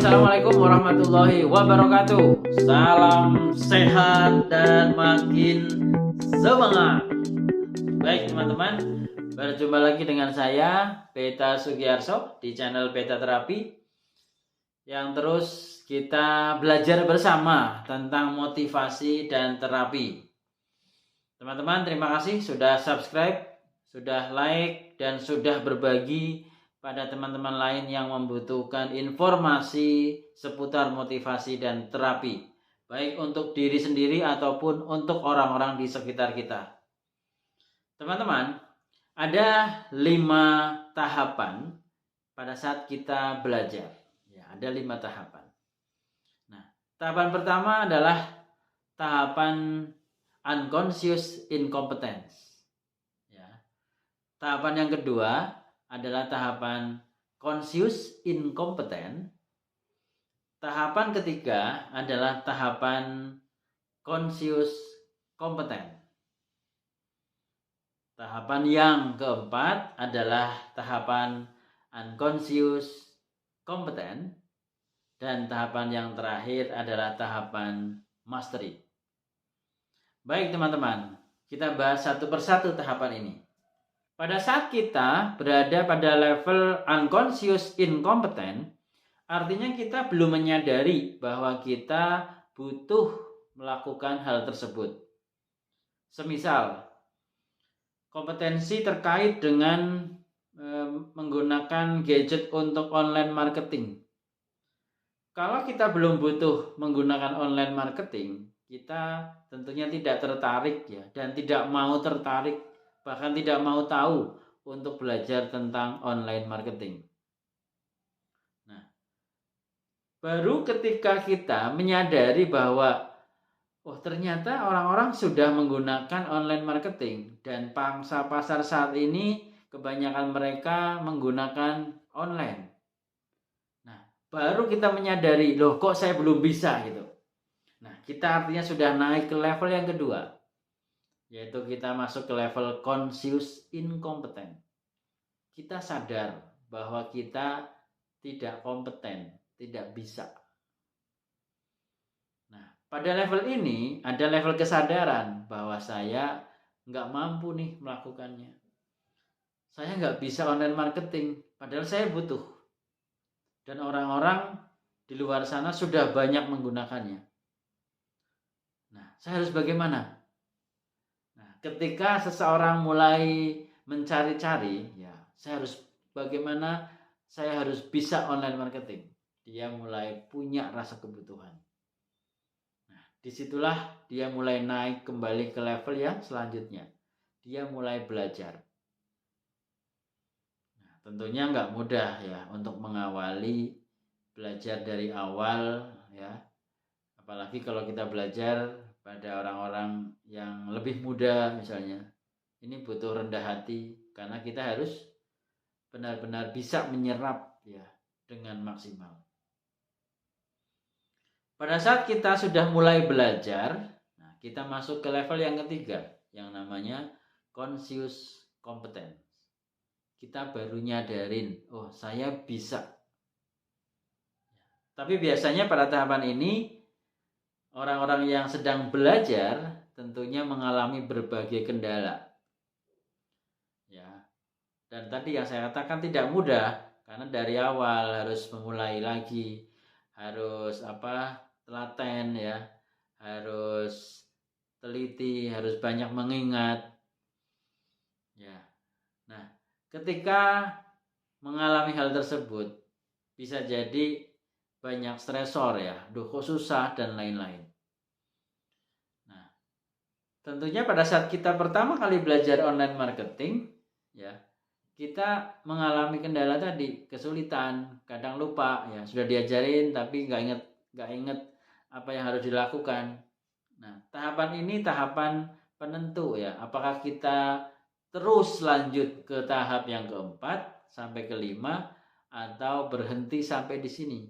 Assalamualaikum warahmatullahi wabarakatuh. Salam sehat dan makin semangat. Baik teman-teman, berjumpa lagi dengan saya Beta Sugiarso di channel Beta Terapi, yang terus kita belajar bersama tentang motivasi dan terapi. Teman-teman, terima kasih sudah subscribe, sudah like, dan sudah berbagi pada teman-teman lain yang membutuhkan informasi seputar motivasi dan terapi, baik untuk diri sendiri ataupun untuk orang-orang di sekitar kita. Teman-teman, ada 5 tahapan pada saat kita belajar. Ya, ada 5 tahapan. Nah, tahapan pertama adalah tahapan unconscious incompetence. Ya. Tahapan yang kedua adalah tahapan conscious incompetent. Tahapan ketiga adalah tahapan conscious competent. Tahapan yang keempat adalah tahapan unconscious competent. Dan tahapan yang terakhir adalah tahapan mastery. Baik teman-teman, kita bahas satu persatu tahapan ini. Pada saat kita berada pada level unconscious incompetent, artinya kita belum menyadari bahwa kita butuh melakukan hal tersebut. Semisal, kompetensi terkait dengan menggunakan gadget untuk online marketing. Kalau kita belum butuh menggunakan online marketing, kita tentunya tidak tertarik ya, dan tidak mau tertarik, bahkan tidak mau tahu untuk belajar tentang online marketing. Nah, baru ketika kita menyadari bahwa ternyata orang-orang sudah menggunakan online marketing, dan pangsa pasar saat ini kebanyakan mereka menggunakan online. Nah, baru kita menyadari, kok saya belum bisa gitu. Nah, kita artinya sudah naik ke level yang kedua, yaitu kita masuk ke level conscious incompetent. Kita sadar bahwa kita tidak kompeten, tidak bisa. Nah, pada level ini ada level kesadaran bahwa saya nggak mampu nih melakukannya. Saya nggak bisa online marketing, padahal saya butuh. Dan orang-orang di luar sana sudah banyak menggunakannya. Nah, saya harus bagaimana? Ketika seseorang mulai mencari-cari, ya, saya harus bisa online marketing. Dia mulai punya rasa kebutuhan. Nah, disitulah dia mulai naik kembali ke level yang selanjutnya. Dia mulai belajar. Nah, tentunya nggak mudah ya untuk mengawali belajar dari awal ya. Apalagi kalau kita belajar pada orang-orang yang lebih muda misalnya, ini butuh rendah hati karena kita harus benar-benar bisa menyerap ya dengan maksimal. Pada saat kita sudah mulai belajar, nah kita masuk ke level yang ketiga yang namanya conscious competence. Kita baru nyadarin, saya bisa. Tapi biasanya pada tahapan ini orang-orang yang sedang belajar tentunya mengalami berbagai kendala. Ya. Dan tadi yang saya katakan tidak mudah karena dari awal harus memulai lagi, harus telaten ya, harus teliti, harus banyak mengingat. Ya. Nah, ketika mengalami hal tersebut bisa jadi banyak stresor ya, kok susah dan lain-lain. Nah, tentunya pada saat kita pertama kali belajar online marketing, ya, kita mengalami kendala tadi, kesulitan, kadang lupa ya, sudah diajarin tapi nggak inget apa yang harus dilakukan. Nah, tahapan ini tahapan penentu ya, apakah kita terus lanjut ke tahap yang keempat sampai kelima atau berhenti sampai di sini.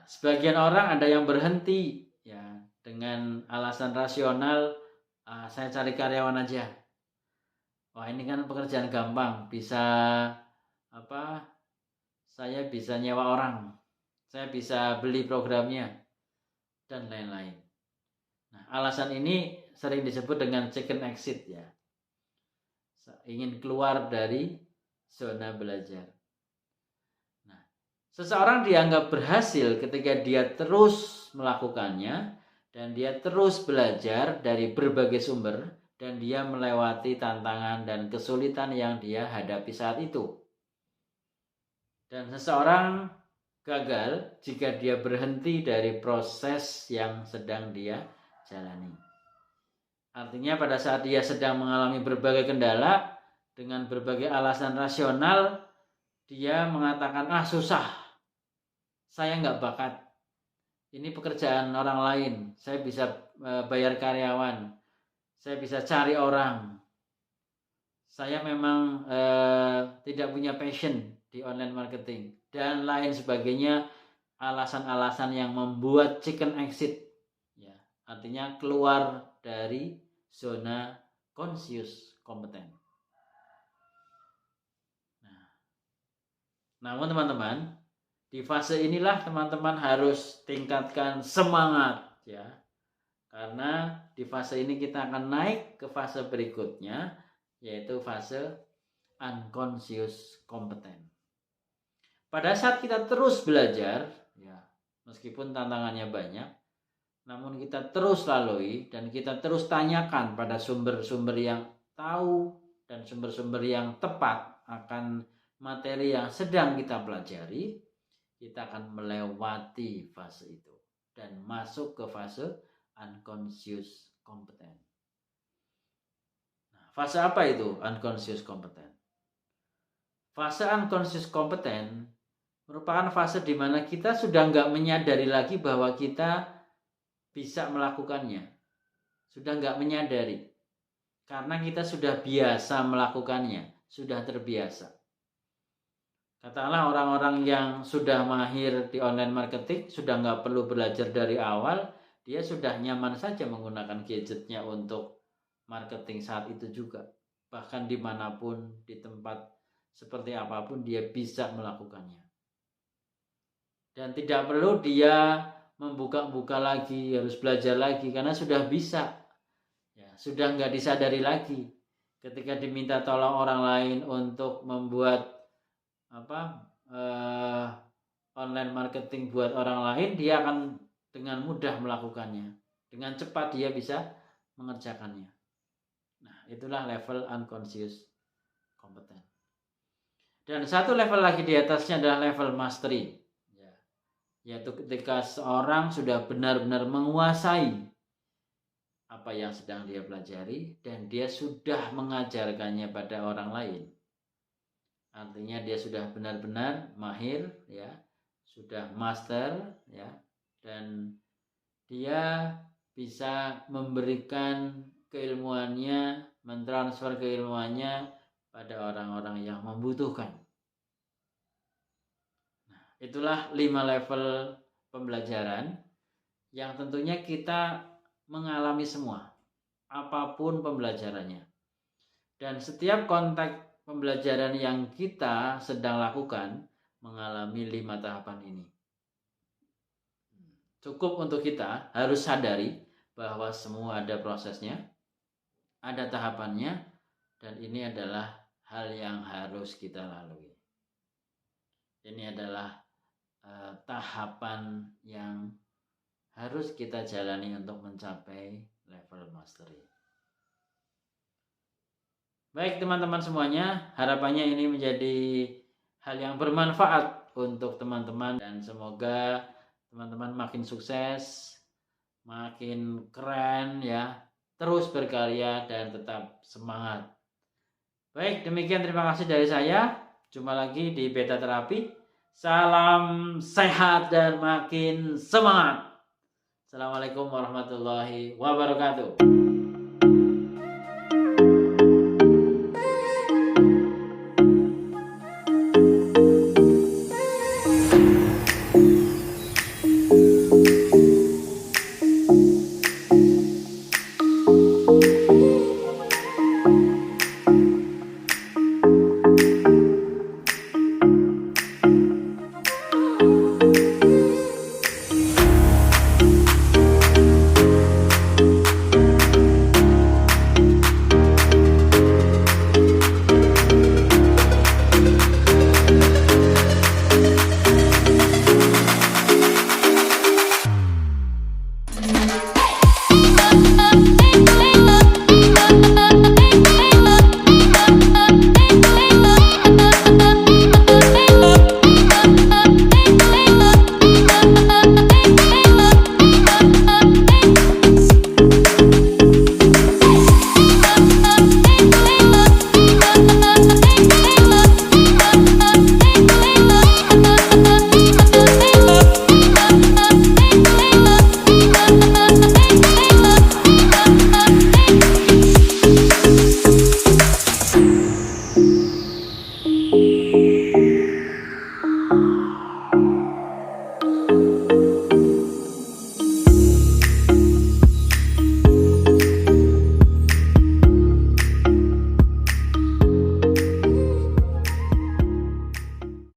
Sebagian orang ada yang berhenti ya dengan alasan rasional, saya cari karyawan aja. Wah, ini kan pekerjaan gampang, bisa saya bisa nyewa orang, saya bisa beli programnya, dan lain-lain. Nah, alasan ini sering disebut dengan chicken exit ya. Ingin keluar dari zona belajar. Nah, seseorang dianggap berhasil ketika dia terus melakukannya dan dia terus belajar dari berbagai sumber dan dia melewati tantangan dan kesulitan yang dia hadapi saat itu. Dan seseorang gagal jika dia berhenti dari proses yang sedang dia jalani. Artinya pada saat dia sedang mengalami berbagai kendala dengan berbagai alasan rasional, dia mengatakan, susah, saya nggak bakat, ini pekerjaan orang lain, saya bisa bayar karyawan, saya bisa cari orang, saya memang tidak punya passion di online marketing, dan lain sebagainya, alasan-alasan yang membuat chicken exit, ya, artinya keluar dari zona conscious kompeten. Nah, namun teman-teman, di fase inilah teman-teman harus tingkatkan semangat ya. Karena di fase ini kita akan naik ke fase berikutnya, yaitu fase unconscious kompeten. Pada saat kita terus belajar, ya, meskipun tantangannya banyak, namun kita terus lalui dan kita terus tanyakan pada sumber-sumber yang tahu dan sumber-sumber yang tepat akan materi yang sedang kita pelajari, kita akan melewati fase itu dan masuk ke fase unconscious kompeten. Nah, fase apa itu unconscious kompeten? Fase unconscious kompeten merupakan fase di mana kita sudah nggak menyadari lagi bahwa kita bisa melakukannya, sudah nggak menyadari, karena kita sudah biasa melakukannya, sudah terbiasa. Katakanlah orang-orang yang sudah mahir di online marketing, sudah nggak perlu belajar dari awal, dia sudah nyaman saja menggunakan gadgetnya untuk marketing saat itu juga. Bahkan dimanapun, di tempat seperti apapun, dia bisa melakukannya. Dan tidak perlu dia membuka-buka lagi, harus belajar lagi, karena sudah bisa ya, sudah nggak disadari lagi. Ketika diminta tolong orang lain untuk membuat online marketing buat orang lain, dia akan dengan mudah melakukannya, dengan cepat dia bisa mengerjakannya. Nah, itulah level unconscious kompeten. Dan satu level lagi di atasnya adalah level mastery, yaitu ketika seorang sudah benar-benar menguasai apa yang sedang dia pelajari dan dia sudah mengajarkannya pada orang lain. Artinya dia sudah benar-benar mahir ya, sudah master ya, dan dia bisa memberikan keilmuannya, mentransfer keilmuannya pada orang-orang yang membutuhkan. Itulah 5 level pembelajaran yang tentunya kita mengalami semua, apapun pembelajarannya. Dan setiap konteks pembelajaran yang kita sedang lakukan mengalami 5 tahapan ini. Cukup untuk kita harus sadari bahwa semua ada prosesnya, ada tahapannya, dan ini adalah hal yang harus kita lalui. Ini adalah tahapan yang harus kita jalani untuk mencapai level mastery. Baik teman-teman semuanya, harapannya ini menjadi hal yang bermanfaat untuk teman-teman dan semoga teman-teman makin sukses, makin keren ya, terus berkarya dan tetap semangat. Baik, demikian terima kasih dari saya. Jumpa lagi di Beta Terapi. Salam sehat dan makin semangat. Assalamualaikum warahmatullahi wabarakatuh. Thank